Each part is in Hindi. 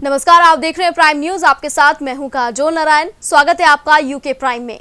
नमस्कार, आप देख रहे हैं प्राइम न्यूज। आपके साथ मैं हूं काजोल नारायण। स्वागत है आपका यूके प्राइम में।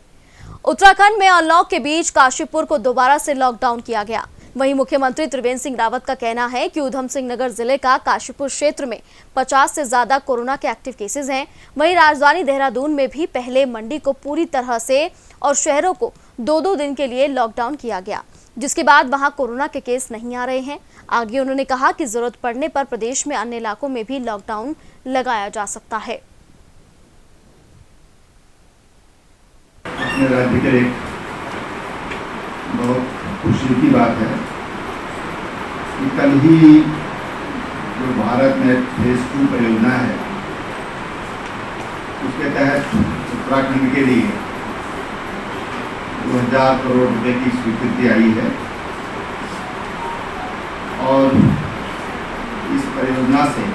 उत्तराखंड में अनलॉक के बीच काशीपुर को दोबारा से लॉकडाउन किया गया। वहीं मुख्यमंत्री त्रिवेंद्र सिंह रावत का कहना है कि उधम सिंह नगर जिले का काशीपुर क्षेत्र में 50 से ज्यादा कोरोना के एक्टिव केसेस हैं। वहीं राजधानी देहरादून में भी पहले मंडी को पूरी तरह से और शहरों को 2-2 दिन के लिए लॉकडाउन किया गया, जिसके बाद वहां कोरोना के केस नहीं आ रहे हैं। आगे उन्होंने कहा कि जरूरत पड़ने पर प्रदेश में अन्य इलाकों में भी लॉकडाउन लगाया जा सकता है। अपने राज्य के एक बहुत खुशी की बात है कि कल ही जो भारत नेट फेज 2 परियोजना है, उसके तहत उत्तराखंड के लिए 2000 करोड़ रुपए की स्वीकृति आई है और इस परियोजना से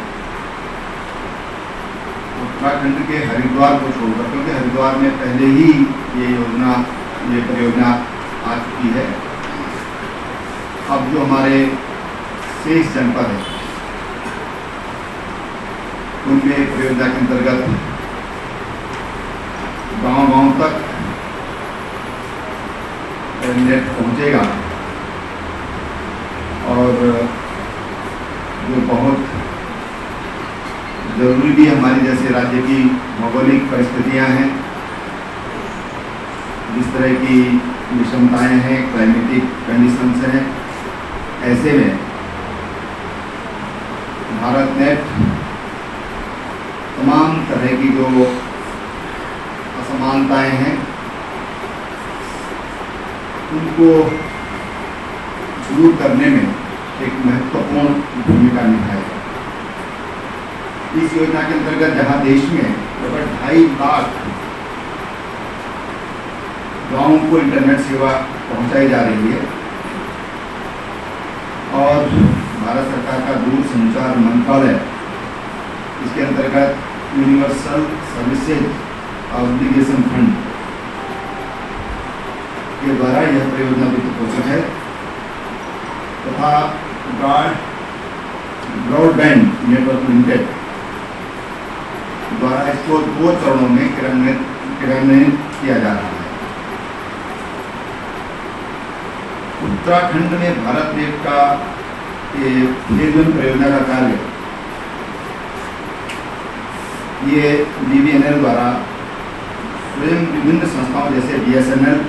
उत्तराखंड के हरिद्वार को छोड़कर, क्योंकि हरिद्वार में पहले ही ये परियोजना आ चुकी है, अब जो हमारे शेष जनपद है उनमें परियोजना के अंतर्गत गांव-गांव तक नेट पहुंचेगा और जो बहुत जरूरी भी हमारी जैसे राज्य की भौगोलिक परिस्थितियां हैं, जिस तरह की विषमताएं हैं, क्लाइमेटिक कंडीशंस हैं, ऐसे में भारत नेट तमाम तरह की जो असमानताएं हैं उनको दूर करने में एक महत्वपूर्ण भूमिका निभाएगा। इस योजना के अंतर्गत जहां देश में लगभग 2.5 लाख गाँवों को इंटरनेट सेवा पहुंचाई जा रही है और भारत सरकार का दूरसंचार मंत्रालय इसके अंतर्गत यूनिवर्सल सर्विसेज ऑब्लिगेशन फंड के द्वारा यह परियोजना वित्त पोषित है तथा ब्रॉडबैंड नेटवर्क लिमिटेड द्वारा इसको 2 चरणों में क्रियान्वित किया जा रहा है। उत्तराखंड में भारत नेट का फेज 1 परियोजना का कार्य ये BBNL द्वारा स्वयं विभिन्न संस्थाओं जैसे BSNL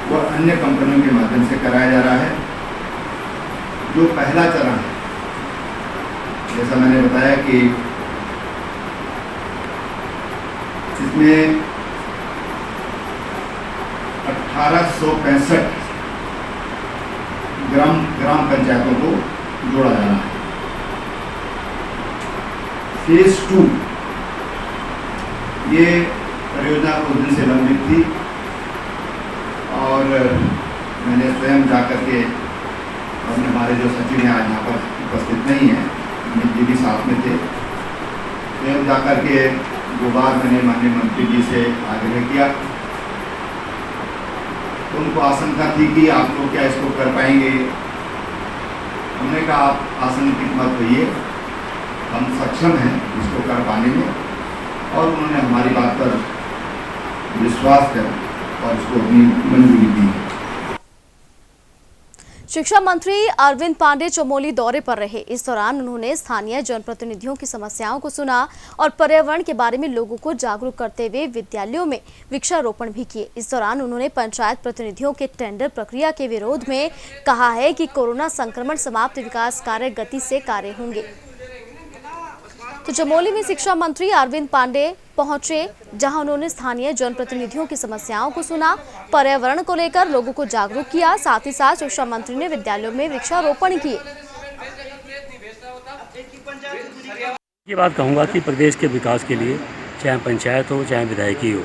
व अन्य कंपनियों के माध्यम से कराया जा रहा है। जो पहला चरण है, जैसा मैंने बताया कि इसमें 1865 ग्राम पंचायतों को जोड़ा जाना है। फेज 2 ये परियोजना कुछ दिन से लंबित थी और मैंने स्वयं जाकर के, और हमारे जो सचिव हैं आज यहाँ पर उपस्थित नहीं हैं, जी भी साथ में थे, स्वयं जाकर के 2 बार मैंने माननीय मंत्री जी से आग्रह किया। तो उनको आशंका थी कि आप लोग क्या इसको कर पाएंगे। हमने कहा आप आशंकित मत होइए, हम सक्षम हैं इसको कर पाने में, और उन्होंने हमारी बात पर विश्वास कर और इसको अपनी मंजूरी दी। शिक्षा मंत्री अरविंद पांडे चमोली दौरे पर रहे। इस दौरान उन्होंने स्थानीय जनप्रतिनिधियों की समस्याओं को सुना और पर्यावरण के बारे में लोगों को जागरूक करते हुए विद्यालयों में वृक्षारोपण भी किए। इस दौरान उन्होंने पंचायत प्रतिनिधियों के टेंडर प्रक्रिया के विरोध में कहा है कि कोरोना संक्रमण समाप्त विकास कार्य गति से कार्य होंगे। तो चमोली में शिक्षा मंत्री अरविंद पांडे पहुंचे, जहां उन्होंने स्थानीय जनप्रतिनिधियों की समस्याओं को सुना, पर्यावरण को लेकर लोगों को जागरूक किया। साथ ही साथ शिक्षा मंत्री ने विद्यालयों में वृक्षारोपण किए। ये बात कहूँगा कि प्रदेश के विकास के लिए चाहे पंचायत हो चाहे विधायकी हो,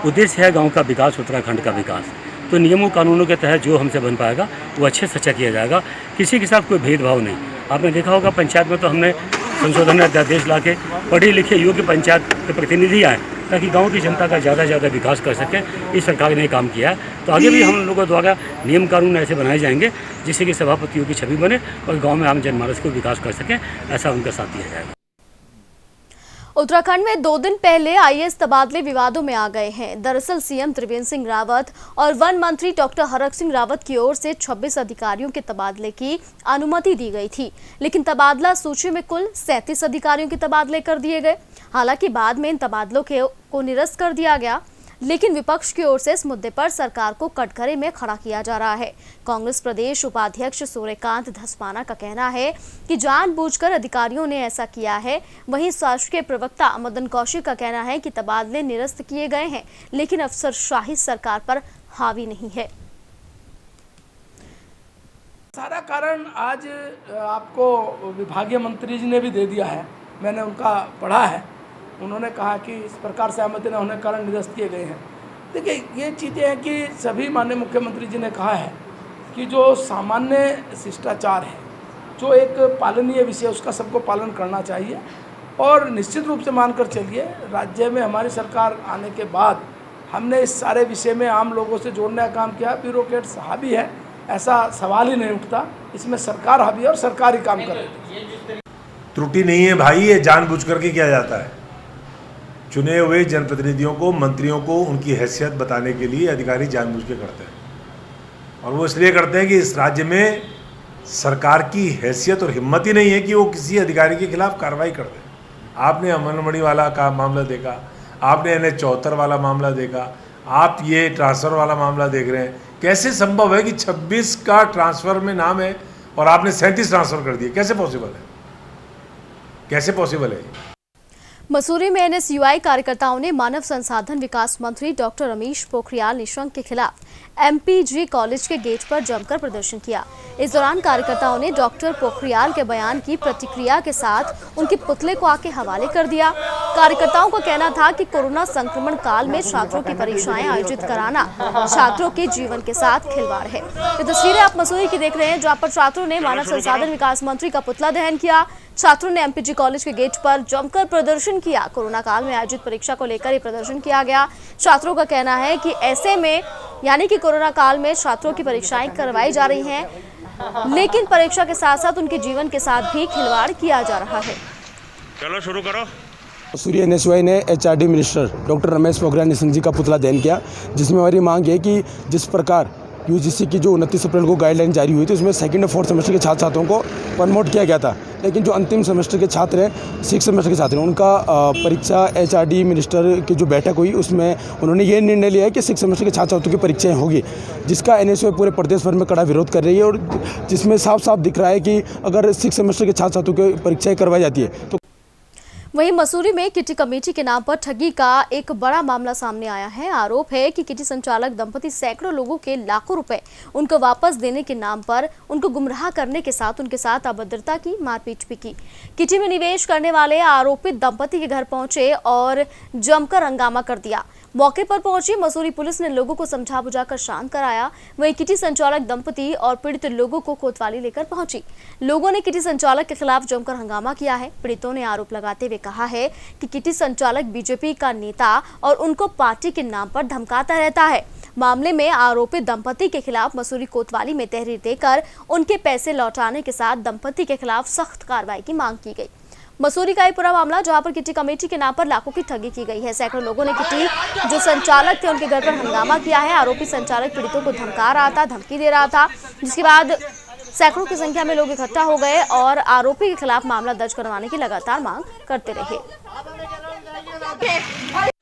उद्देश्य है गांव का विकास, उत्तराखंड का विकास। तो नियमों कानूनों के तहत जो हमसे बन पाएगा वो अच्छे से अच्छा किया जाएगा, किसी के साथ कोई भेदभाव नहीं। आपने देखा होगा पंचायत में तो हमने संशोधन अध्यादेश ला के पढ़े लिखे योग्य पंचायत के प्रतिनिधि आए ताकि गांव की जनता का ज़्यादा से ज़्यादा विकास कर सके। इस सरकार ने काम किया है, तो आगे भी हम लोगों द्वारा नियम कानून ऐसे बनाए जाएंगे जिससे कि सभापतियों की छवि बने और गांव में आम जनमानस को विकास कर सकें, ऐसा उनका साथ दिया जाएगा। उत्तराखंड में 2 दिन पहले आईएएस तबादले विवादों में आ गए हैं। दरअसल सीएम त्रिवेंद्र सिंह रावत और वन मंत्री डॉक्टर हरक सिंह रावत की ओर से 26 अधिकारियों के तबादले की अनुमति दी गई थी, लेकिन तबादला सूची में कुल 37 अधिकारियों के तबादले कर दिए गए। हालांकि बाद में इन तबादलों को निरस्त कर दिया गया, लेकिन विपक्ष की ओर से इस मुद्दे पर सरकार को कटघरे में खड़ा किया जा रहा है। कांग्रेस प्रदेश उपाध्यक्ष सूर्यकांत धस्माना का कहना है कि जानबूझकर अधिकारियों ने ऐसा किया है। वहीं शासकीय प्रवक्ता मदन कौशिक का कहना है कि तबादले निरस्त किए गए हैं, लेकिन अफसरशाही सरकार पर हावी नहीं है। सारा कारण आज आपको विभागीय मंत्री जी ने भी दे दिया है, मैंने उनका पढ़ा है। उन्होंने कहा कि इस प्रकार सहमति न होने के कारण निरस्त किए गए हैं। देखिए, ये चीज़ें हैं कि सभी माननीय मुख्यमंत्री जी ने कहा है कि जो सामान्य शिष्टाचार है, जो एक पालनीय विषय, उसका सबको पालन करना चाहिए। और निश्चित रूप से मानकर चलिए, राज्य में हमारी सरकार आने के बाद हमने इस सारे विषय में आम लोगों से जोड़ने का काम किया। ब्यूरोक्रेट्स हावी है, ऐसा सवाल ही नहीं उठता। इसमें सरकार हावी है और सरकार ही काम कर रही है। त्रुटि नहीं है भाई, ये जानबूझ करके किया जाता है। चुने हुए जनप्रतिनिधियों को, मंत्रियों को उनकी हैसियत बताने के लिए अधिकारी जानबूझ के करते हैं, और वो इसलिए करते हैं कि इस राज्य में सरकार की हैसियत और हिम्मत ही नहीं है कि वो किसी अधिकारी के खिलाफ कार्रवाई कर दे। आपने अमनमणि वाला का मामला देखा, आपने NH 74 वाला मामला देखा, आप ये ट्रांसफ़र वाला मामला देख रहे हैं। कैसे संभव है कि 26 का ट्रांसफ़र में नाम है और आपने 37 ट्रांसफ़र कर दिए? कैसे पॉसिबल है? कैसे पॉसिबल है? मसूरी में NSUI कार्यकर्ताओं ने मानव संसाधन विकास मंत्री डॉक्टर रमेश पोखरियाल निशंक के खिलाफ MPG कॉलेज के गेट पर जमकर प्रदर्शन किया। इस दौरान कार्यकर्ताओं ने डॉक्टर पोखरियाल के बयान की प्रतिक्रिया के साथ उनके पुतले को आके हवाले कर दिया। कार्यकर्ताओं का कहना था कि कोरोना संक्रमण काल में छात्रों की परीक्षाएं आयोजित कराना छात्रों के जीवन के साथ खिलवाड़ है। ये तस्वीरें आप मसूरी की देख रहे हैं, जहाँ पर छात्रों ने मानव संसाधन विकास मंत्री का पुतला दहन किया। छात्रों ने MPG कॉलेज के गेट पर जमकर प्रदर्शन किया। कोरोना काल में आयोजित परीक्षा को लेकर ये प्रदर्शन किया गया। छात्रों का कहना है कि ऐसे में, यानी कि कोरोना काल में छात्रों की परीक्षाएं करवाई जा रही हैं, लेकिन परीक्षा के साथ साथ उनके जीवन के साथ भी खिलवाड़ किया जा रहा है। चलो शुरू करो। मसूरी NSUI ने HRD minister doctor Ramesh Pokhriyal Nishank ji का पुतला दहन किया, जिसमें हमारी मांग है कि जिस प्रकार UGC की जो 29 अप्रैल को गाइडलाइन जारी हुई थी, उसमें 2nd और 4th सेमेस्टर के छात्र छात्राओं को प्रमोट किया गया था, लेकिन जो अंतिम सेमेस्टर के छात्र हैं, 6th सेमेस्टर के छात्र हैं, उनका परीक्षा HRD मिनिस्टर की जो बैठक हुई, उसमें उन्होंने ये निर्णय लिया है कि 6th सेमेस्टर के छात्र छात्रों की परीक्षाएं होगी, जिसका NSUI पूरे प्रदेश भर में कड़ा विरोध कर रही है, और जिसमें साफ साफ दिख रहा है कि अगर 6th सेमेस्टर के छात्र छात्रों की परीक्षाएँ करवाई जाती है तो। वहीं मसूरी में किटी कमेटी के नाम पर ठगी का एक बड़ा मामला सामने आया है। आरोप है कि किटी संचालक दंपति सैकड़ों लोगों के लाखों रुपए उनको वापस देने के नाम पर उनको गुमराह करने के साथ उनके साथ अभद्रता की, मारपीट भी की। किटी में निवेश करने वाले आरोपित दंपति के घर पहुंचे और जमकर हंगामा कर दिया। मौके पर पहुंची मसूरी पुलिस ने लोगों को समझा बुझाकर शांत कराया। वहीं किटी संचालक दंपति और पीड़ित लोगों को कोतवाली लेकर पहुंची। लोगों ने किटी संचालक के खिलाफ जमकर हंगामा किया है। पीड़ितों ने आरोप लगाते हुए कहा है कि किटी संचालक बीजेपी का नेता और उनको पार्टी के नाम पर धमकाता रहता है। मामले में आरोपित दंपति के खिलाफ मसूरी कोतवाली में तहरीर देकर उनके पैसे लौटाने के साथ दंपति के खिलाफ सख्त कार्रवाई की मांग की गई। मसूरी का ये पूरा मामला, जहां पर किटी कमेटी के नाम पर लाखों की ठगी की गई है। सैकड़ों लोगों ने किटी जो संचालक थे उनके घर पर हंगामा किया है। आरोपी संचालक पीड़ितों को धमका रहा था, धमकी दे रहा था, जिसके बाद सैकड़ों की संख्या में लोग इकट्ठा हो गए और आरोपी के खिलाफ मामला दर्ज करवाने की लगातार मांग करते रहे।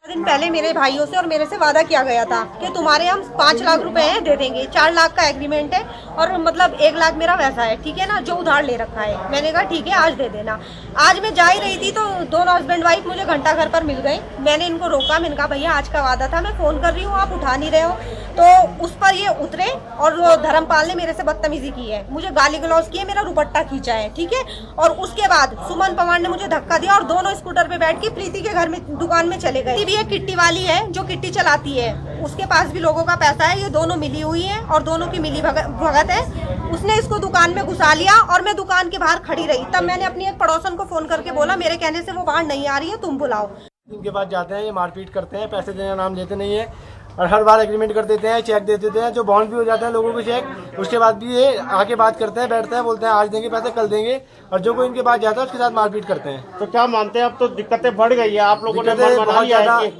दिन पहले मेरे भाइयों से और मेरे से वादा किया गया था कि तुम्हारे हम 5 लाख रुपए हैं दे देंगे। 4 लाख का एग्रीमेंट है और मतलब 1 लाख मेरा वैसा है, ठीक है ना, जो उधार ले रखा है। मैंने कहा ठीक है आज दे देना। आज मैं जा ही रही थी तो दोनों हस्बैंड वाइफ मुझे घंटा घर पर मिल गए। मैंने इनको रोका, मैंने कहा भैया आज का वादा था, मैं फोन कर रही हूँ, आप उठा नहीं रहे हो। तो उस पर ये उतरे और धर्मपाल ने मेरे से बदतमीजी की है, मुझे गाली गलौज की है, मेरा दुपट्टा खींचा है, ठीक है। और उसके बाद सुमन पवार ने मुझे धक्का दिया और दोनों स्कूटर पे बैठ के प्रीति के घर में दुकान में चले गए। भी एक किट्टी वाली है जो किट्टी चलाती है, उसके पास भी लोगों का पैसा है। ये दोनों मिली हुई है और दोनों की मिली भगत है। उसने इसको दुकान में घुसा लिया और मैं दुकान के बाहर खड़ी रही। तब मैंने अपनी एक पड़ोसन को फोन करके बोला मेरे कहने से वो बाहर नहीं आ रही है, तुम बुलाओ। इनके पास जाते हैं, ये मारपीट करते हैं, पैसे देने का नाम लेते नहीं है। और हर बार एग्रीमेंट कर देते हैं, चेक दे देते हैं, जो बाउंड भी हो जाता है लोगों को चेक, उसके बाद भी ये आके बात करते हैं, बैठते हैं, बोलते हैं आज देंगे पैसे, कल देंगे, और जो कोई इनके पास जाता है उसके साथ मारपीट करते हैं। तो क्या मानते हैं, अब तो दिक्कतें बढ़ गई है, आप लोगों ने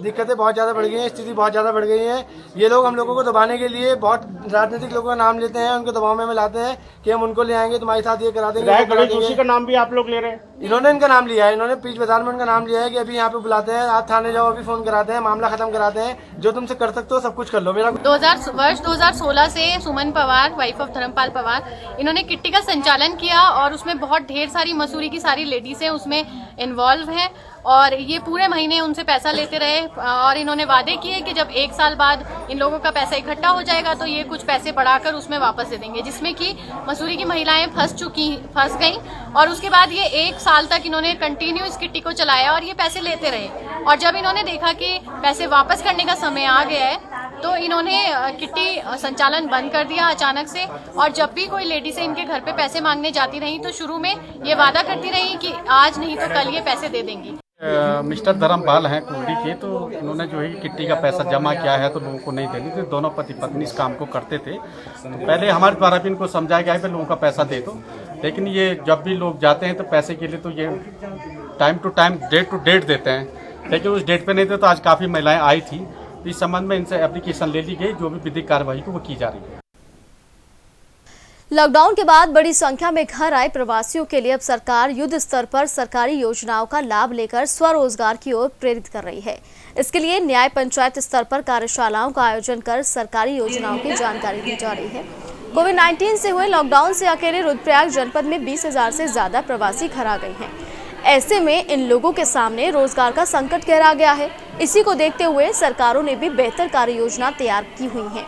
दिक्कतें बहुत ज़्यादा बढ़ गई हैं, स्थिति बहुत ज़्यादा बढ़ गई है। ये लोग हम लोगों को दबाने के लिए बहुत राजनीतिक लोगों का नाम लेते हैं, उनको दबाव में लाते हैं कि हम उनको ले आएंगे, तुम्हारे साथ ये करा देंगे, गणेश जोशी का नाम भी आप लोग ले रहे हैं। इन्होंने इनका नाम लिया है, इन्होंने पीछ बाजार में उनका नाम लिया है कि अभी यहाँ पे बुलाते हैं, आप थाने जाओ, अभी फोन कराते हैं, मामला खत्म कराते हैं, जो तुमसे कर सकते हो सब कुछ कर लो। मेरा वर्ष 2016 से सुमन पवार, वाइफ ऑफ धर्मपाल पवार, इन्होंने किट्टी का संचालन किया और उसमें बहुत ढेर सारी मसूरी की सारी लेडीज हैं उसमें इन्वॉल्व हैं और ये पूरे महीने उनसे पैसा लेते रहे और इन्होंने वादे किए कि जब 1 साल बाद इन लोगों का पैसा इकट्ठा हो जाएगा तो ये कुछ पैसे बढ़ाकर उसमें वापस दे देंगे, जिसमें कि मसूरी की महिलाएं फंस गई और उसके बाद ये 1 साल तक इन्होंने कंटिन्यू इस किट्टी को चलाया और ये पैसे लेते रहे और जब इन्होंने देखा कि पैसे वापस करने का समय आ गया है तो इन्होंने किट्टी संचालन बंद कर दिया अचानक से और जब भी कोई लेडी से इनके घर पे पैसे मांगने जाती रही तो शुरू में ये वादा करती रही कि आज नहीं तो कल ये पैसे दे देंगी। मिस्टर धर्मपाल हैं कुंडी के, तो उन्होंने जो है किट्टी का पैसा जमा किया है तो लोगों को नहीं देनी थी। दोनों पति पत्नी इस काम को करते थे, तो पहले हमारे द्वारा भी इनको समझाया गया है कि लोगों का पैसा दे दो, लेकिन ये जब भी लोग जाते हैं तो पैसे के लिए तो ये time to time date to date देते हैं, लेकिन उस डेट पे नहीं थे। तो आज काफ़ी महिलाएं आई थी, इस संबंध में इनसे एप्लीकेशन ले ली गई, जो भी विधिक कार्यवाही को वो की जा रही है। लॉकडाउन के बाद बड़ी संख्या में घर आए प्रवासियों के लिए अब सरकार युद्ध स्तर पर सरकारी योजनाओं का लाभ लेकर स्वरोजगार की ओर प्रेरित कर रही है। इसके लिए न्याय पंचायत स्तर पर कार्यशालाओं का आयोजन कर सरकारी योजनाओं की जानकारी दी जा रही है। कोविड-19 से हुए लॉकडाउन से अकेले रुद्रप्रयाग जनपद में 20,000 से ज्यादा प्रवासी घर आ गए हैं। ऐसे में इन लोगों के सामने रोजगार का संकट गहरा गया है। इसी को देखते हुए सरकारों ने भी बेहतर कार्य योजना तैयार की हुई है।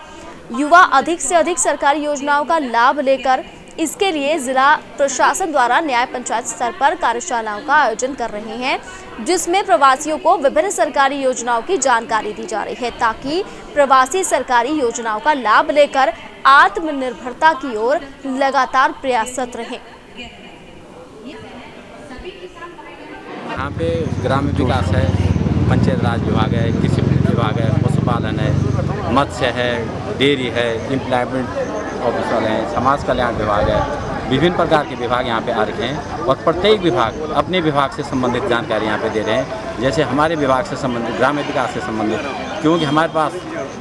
युवा अधिक से अधिक सरकारी योजनाओं का लाभ लेकर इसके लिए जिला प्रशासन द्वारा न्याय पंचायत स्तर पर कार्यशालाओं का आयोजन कर रहे हैं, जिसमें प्रवासियों को विभिन्न सरकारी योजनाओं की जानकारी दी जा रही है ताकि प्रवासी सरकारी योजनाओं का लाभ लेकर आत्मनिर्भरता की ओर लगातार प्रयासरत रहें। यहाँ पे ग्रामीण विकास है, पंचायत राज विभाग है, कृषि विभाग है, पशुपालन है, मत्स्य है, डेयरी है, इम्प्लॉयमेंट ऑफिस वाले हैं, समाज कल्याण विभाग है, विभिन्न प्रकार के विभाग यहाँ पे आ रखे हैं और प्रत्येक विभाग अपने विभाग से संबंधित जानकारी यहाँ पे दे रहे हैं। जैसे हमारे विभाग से संबंधित ग्रामीण विकास से संबंधित, क्योंकि हमारे पास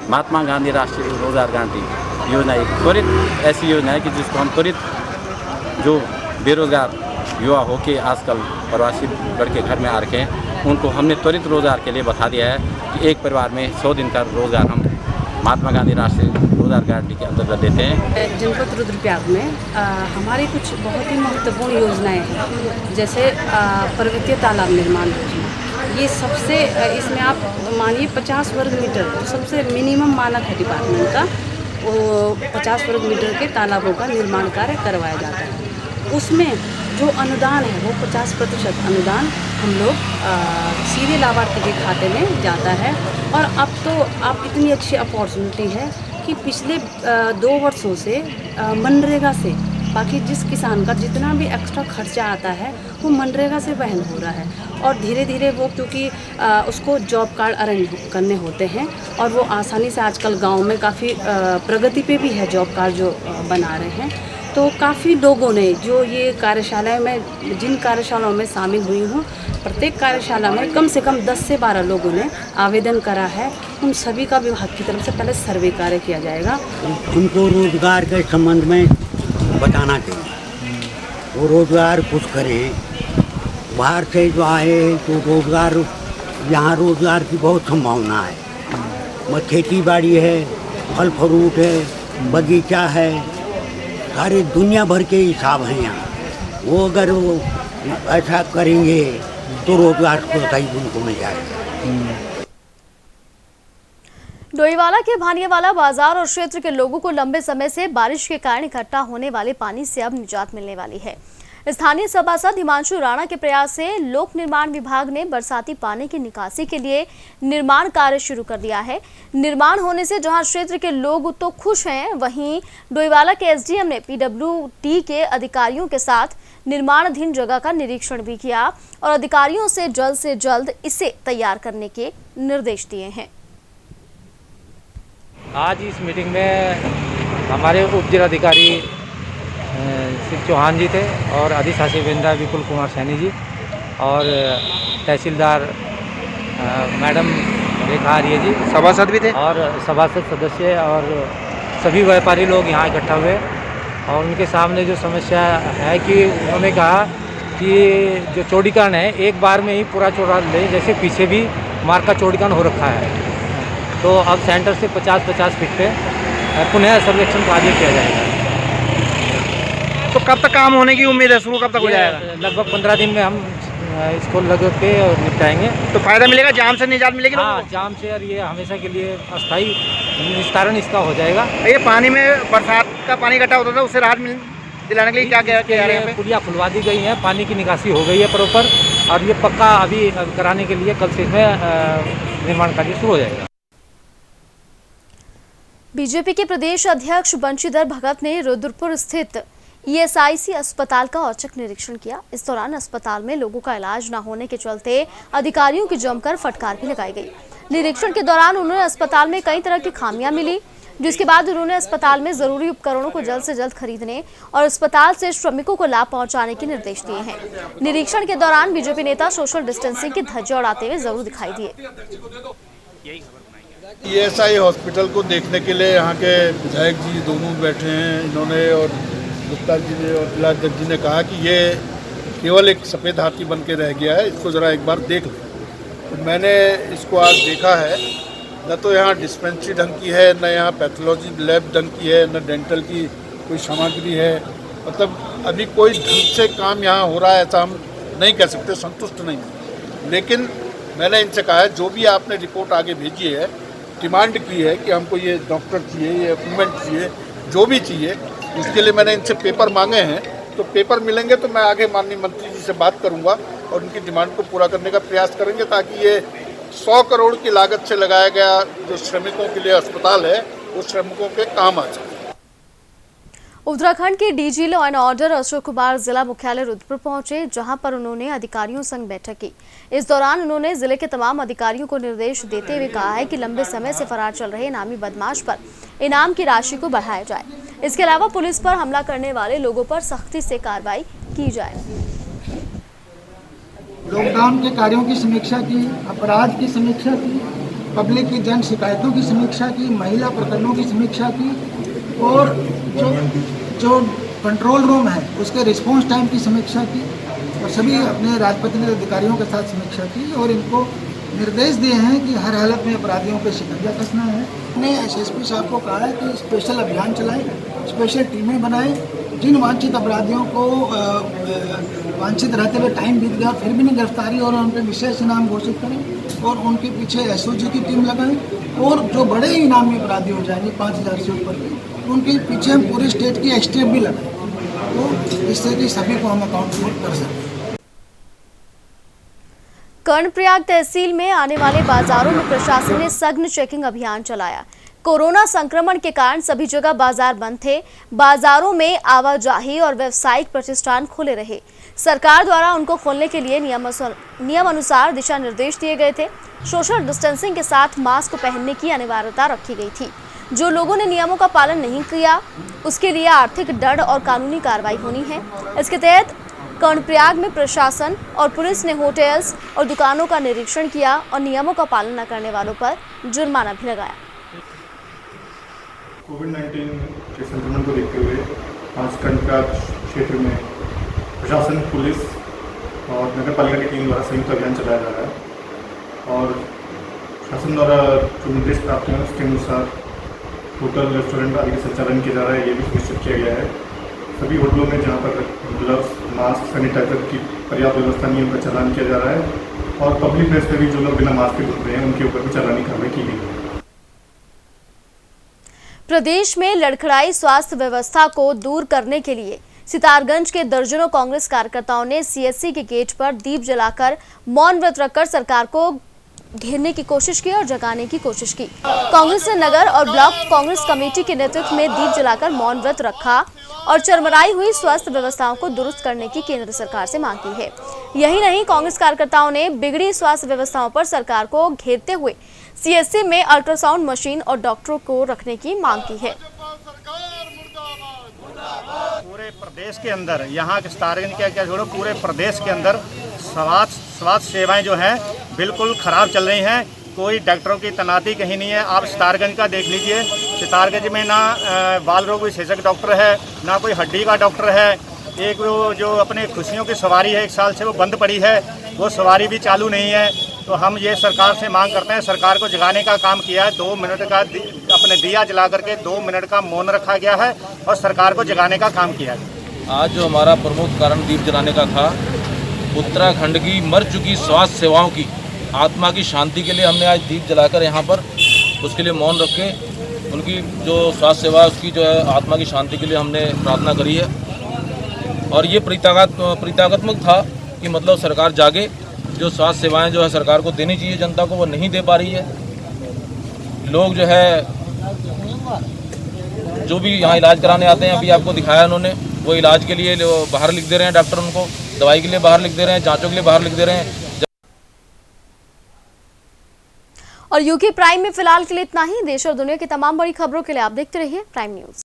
महात्मा गांधी राष्ट्रीय रोजगार गारंटी योजना एक त्वरित ऐसी योजना है कि जिसको हम त्वरित जो बेरोजगार युवा हो के आजकल प्रवासी लड़के घर में आ रखे हैं, उनको हमने त्वरित रोजगार के लिए बता दिया है कि एक परिवार में 100 दिन का रोजगार हम महात्मा गांधी राष्ट्रीय रोजगार गारंटी के अंतर्गत देते हैं। जनपद रुद्रप्रयाग में हमारी कुछ बहुत ही महत्वपूर्ण योजनाएं हैं, जैसे पर्वतीय तालाब निर्माण योजना। ये सबसे इसमें आप मानिए 50 वर्ग मीटर सबसे मिनिमम मानक है डिपार्टमेंट का, वो 50 वर्ग मीटर के तालाबों का निर्माण कार्य करवाया जाता है। उसमें जो अनुदान है वो 50% अनुदान हम लोग सीधे लाभार्थी के खाते में जाता है। और अब तो आप इतनी अच्छी अपॉर्चुनिटी है कि पिछले 2 वर्षों से मनरेगा से बाकी जिस किसान का जितना भी एक्स्ट्रा खर्चा आता है वो मनरेगा से वहन हो रहा है और धीरे धीरे वो क्योंकि उसको जॉब कार्ड अरेंज करने होते हैं और वो आसानी से आजकल गांव में काफ़ी प्रगति पे भी है जॉब कार्ड जो बना रहे हैं। तो काफ़ी लोगों ने जो ये कार्यशाला में जिन कार्यशालाओं में शामिल हुई हूँ, प्रत्येक कार्यशाला में कम से कम 10 से 12 लोगों ने आवेदन करा है। उन सभी का विभाग की तरफ से पहले सर्वे कार्य किया जाएगा। उनको रोजगार के संबंध में बताना चाहिए, वो रोजगार कुछ करें। बाहर से जो आए तो रोजगार, यहाँ रोजगार की बहुत संभावना है। खेती बाड़ी है, फल फ्रूट है, बगीचा है, सारी दुनिया भर के हिसाब हैं यहाँ। वो अगर वो ऐसा करेंगे तो रोजगार को सही उनको मिल जाएगा। डोईवाला के भानियावाला बाजार और क्षेत्र के लोगों को लंबे समय से बारिश के कारण इकट्ठा होने वाले पानी से अब निजात मिलने वाली है। स्थानीय सभासद हिमांशु राणा के प्रयास से लोक निर्माण विभाग ने बरसाती पानी की निकासी के लिए निर्माण कार्य शुरू कर दिया है। निर्माण होने से जहां क्षेत्र के लोग तो खुश हैं, वहीं डोईवाला के एसडीएम ने पीडब्ल्यूडी के अधिकारियों के साथ निर्माणाधीन जगह का निरीक्षण भी किया और अधिकारियों से जल्द इसे तैयार करने के निर्देश दिए हैं। आज इस मीटिंग में हमारे उप जिलाधिकारी श्री चौहान जी थे और अधिशासी वेंद्रा विपुल कुमार सैनी जी और तहसीलदार मैडम रेखा आर्य जी, सभासद भी थे और सभासद सदस्य और सभी व्यापारी लोग यहाँ इकट्ठा हुए और उनके सामने जो समस्या है कि उन्होंने कहा कि जो चौड़ीकरण है एक बार में ही पूरा चौड़ा ले, जैसे पीछे भी मार्ग का चौड़ीकरण हो रखा है, तो अब सेंटर से 50-50 फीट पे पुनः सर्वेक्षण कार्य किया जाएगा। तो कब तक काम होने की उम्मीद है? शुरू कब तक हो जाएगा? लगभग 15 दिन में हम इसको लग के और निपटाएंगे। तो फायदा मिलेगा, जाम से निजात मिलेगी? हाँ, जाम से, और ये हमेशा के लिए अस्थायी निस्तारण इसका हो जाएगा। ये पानी में बरसात का पानी इकट्ठा होता था, उससे राहत दिलाने के लिए क्या किया रहे हैं? पुलिया खुलवा दी गई है, पानी की निकासी हो गई है प्रॉपर, और ये पक्का अभी कराने के लिए कल से इसमें निर्माण कार्य शुरू हो जाएगा। बीजेपी के प्रदेश अध्यक्ष बंशीधर भगत ने रुद्रपुर स्थित ईएसआईसी अस्पताल का औचक निरीक्षण किया। इस दौरान अस्पताल में लोगों का इलाज न होने के चलते अधिकारियों की जमकर फटकार भी लगाई गई। निरीक्षण के दौरान उन्होंने अस्पताल में कई तरह की खामियां मिली, जिसके बाद उन्होंने अस्पताल में जरूरी उपकरणों को जल्द से जल्द खरीदने और अस्पताल से श्रमिकों को लाभ पहुंचाने के निर्देश दिए हैं। निरीक्षण के दौरान बीजेपी नेता सोशल डिस्टेंसिंग की धज्जियां उड़ाते हुए जरूर दिखाई दिए। ईएसआई हॉस्पिटल को देखने के लिए यहाँ के विधायक जी दोनों बैठे हैं, इन्होंने और गुप्ता जी ने और जिलाध्यक्ष जी ने कहा कि ये केवल एक सफ़ेद हाथी बन के रह गया है, इसको ज़रा एक बार देख लें। तो मैंने इसको आज देखा है, न तो यहाँ डिस्पेंसरी ढंग की है, न यहाँ पैथोलॉजी लैब ढंग की है, न डेंटल की कोई सामग्री है। मतलब अभी कोई ढंग से काम यहाँ हो रहा है ऐसा हम नहीं कह सकते, संतुष्ट नहीं है। लेकिन मैंने इनसे कहा है जो भी आपने रिपोर्ट आगे भेजी है, डिमांड की है कि हमको ये डॉक्टर चाहिए, ये इक्विपमेंट चाहिए, जो भी चाहिए, उसके लिए मैंने इनसे पेपर मांगे हैं। तो पेपर मिलेंगे तो मैं आगे माननीय मंत्री जी से बात करूंगा और उनकी डिमांड को पूरा करने का प्रयास करेंगे, ताकि ये 100 करोड़ की लागत से लगाया गया जो श्रमिकों के लिए अस्पताल है वो श्रमिकों के काम आ जाए। उत्तराखंड के DG law and order Ashok Kumar जिला मुख्यालय रुद्रपुर पहुंचे, जहां पर उन्होंने अधिकारियों संग बैठक की। इस दौरान उन्होंने जिले के तमाम अधिकारियों को निर्देश देते हुए कहा है कि लंबे समय से फरार चल रहे इनामी बदमाश पर इनाम की राशि को बढ़ाया जाए। इसके अलावा पुलिस पर हमला करने वाले लोगों पर सख्ती से कार्रवाई की जाए। लॉकडाउन के कार्यों की समीक्षा की, अपराध की समीक्षा की, पब्लिक की जन शिकायतों की समीक्षा की, महिला प्रकरणों की समीक्षा की और जो कंट्रोल रूम है उसके रिस्पांस टाइम की समीक्षा की और सभी अपने राजपत्रित अधिकारियों के साथ समीक्षा की और इनको निर्देश दिए हैं कि हर हालत में अपराधियों पे शिकंजा कसना है। हमने एसएसपी साहब को कहा है कि स्पेशल अभियान चलाएं, स्पेशल टीमें बनाएं, जिन वांछित अपराधियों को वांछित रहते हुए टाइम बीत गया फिर भी नहीं गिरफ्तारी और उन पर विशेष इनाम घोषित करें और उनके पीछे एसओजी की टीम लगाएं और जो बड़े इनामी अपराधी हो जाएंगे 5000 से ऊपर के, उनके पीछे हम पूरे स्टेट की एसटीएफ भी लगाएं, तो इससे कि सभी को हम अकाउंटेबल कर सकें। कर्णप्रयाग तहसील में आने वाले बाजारों में प्रशासन ने सघन चेकिंग अभियान चलाया। कोरोना संक्रमण के कारण सभी जगह बाजार बंद थे। बाजारों में आवाजाही और व्यावसायिक प्रतिष्ठान खुले रहे। सरकार द्वारा उनको खोलने के लिए नियम अनुसार दिशा निर्देश दिए गए थे। सोशल डिस्टेंसिंग के साथ मास्क पहनने की अनिवार्यता रखी गई थी। जो लोगों ने नियमों का पालन नहीं किया उसके लिए आर्थिक दंड और कानूनी कार्रवाई होनी है। इसके तहत कर्णप्रयाग में प्रशासन और पुलिस ने होटल्स और दुकानों का निरीक्षण किया और नियमों का पालन न करने वालों पर जुर्माना भी लगाया। कोविड-19 के संक्रमण को देखते हुए आज कर्णप्रयाग क्षेत्र में प्रशासन, पुलिस और नगर पालिका की टीम द्वारा संयुक्त अभियान चलाया जा रहा है और शासन द्वारा जो निर्देश प्राप्त हैं उसके अनुसार होटल, रेस्टोरेंट आदि का संचालन किया जा रहा है। ये भी सुनिश्चित किया गया है सभी होटलों में जहाँ पर ग्लव्स, मास्क, सैनिटाइजर की पर्याप्त व्यवस्था नहीं, उनका चालान किया जा रहा है और पब्लिक प्लेस में भी जो लोग बिना मास्क के घूम रहे हैं उनके ऊपर भी चालानी कार्रवाई की गई है। प्रदेश में लड़खड़ाई स्वास्थ्य व्यवस्था को दूर करने के लिए सितारगंज के दर्जनों कांग्रेस कार्यकर्ताओं ने सीएससी के गेट पर दीप जलाकर मौन व्रत रखकर सरकार को घेरने की कोशिश की और जगाने की कोशिश की। कांग्रेस ने नगर और ब्लॉक कांग्रेस कमेटी के नेतृत्व में दीप जलाकर मौन व्रत रखा और चरमराई हुई स्वास्थ्य व्यवस्थाओं को दुरुस्त करने की केंद्र सरकार से मांग की है। यही नहीं, कांग्रेस कार्यकर्ताओं ने बिगड़ी स्वास्थ्य व्यवस्थाओं पर सरकार को घेरते हुए सीएचसी में अल्ट्रासाउंड मशीन और डॉक्टरों को रखने की मांग की है। पूरे प्रदेश के अंदर, यहाँ के स्टारगंज क्या छोड़ो, पूरे प्रदेश के अंदर स्वास्थ्य सेवाएं जो हैं बिल्कुल ख़राब चल रही हैं। कोई डॉक्टरों की तैनाती कहीं नहीं है। आप सितारगंज का देख लीजिए, सितारगंज में ना बाल रोग विशेषज्ञ डॉक्टर है, ना कोई हड्डी का डॉक्टर है। एक वो जो अपने खुशियों की सवारी है, 1 साल से वो बंद पड़ी है, वो सवारी भी चालू नहीं है। तो हम ये सरकार से मांग करते हैं, सरकार को जगाने का काम किया है। 2 मिनट का अपने दिया जला करके 2 मिनट का मौन रखा गया है और सरकार को जगाने का काम किया है। आज जो हमारा प्रमुख कारण दीप जलाने का था, उत्तराखंड की मर चुकी स्वास्थ्य सेवाओं की आत्मा की शांति के लिए हमने आज दीप जलाकर यहाँ पर उसके लिए मौन रख के उनकी जो स्वास्थ्य सेवा उसकी जो है आत्मा की शांति के लिए हमने प्रार्थना करी है। और ये प्रतीकात्मक था कि मतलब सरकार जागे, जो स्वास्थ्य सेवाएं जो है सरकार को देनी चाहिए जनता को, वो नहीं दे पा रही है। लोग जो है जो भी यहाँ इलाज कराने आते हैं, अभी आपको दिखाया उन्होंने, वो इलाज के लिए बाहर लिख दे रहे हैं डॉक्टर, उनको दवाई के लिए बाहर लिख दे रहे हैं, जांचों के लिए बाहर लिख दे रहे हैं। और यूके प्राइम में फिलहाल के लिए इतना ही। देश और दुनिया की तमाम बड़ी खबरों के लिए आप देखते रहिए प्राइम न्यूज।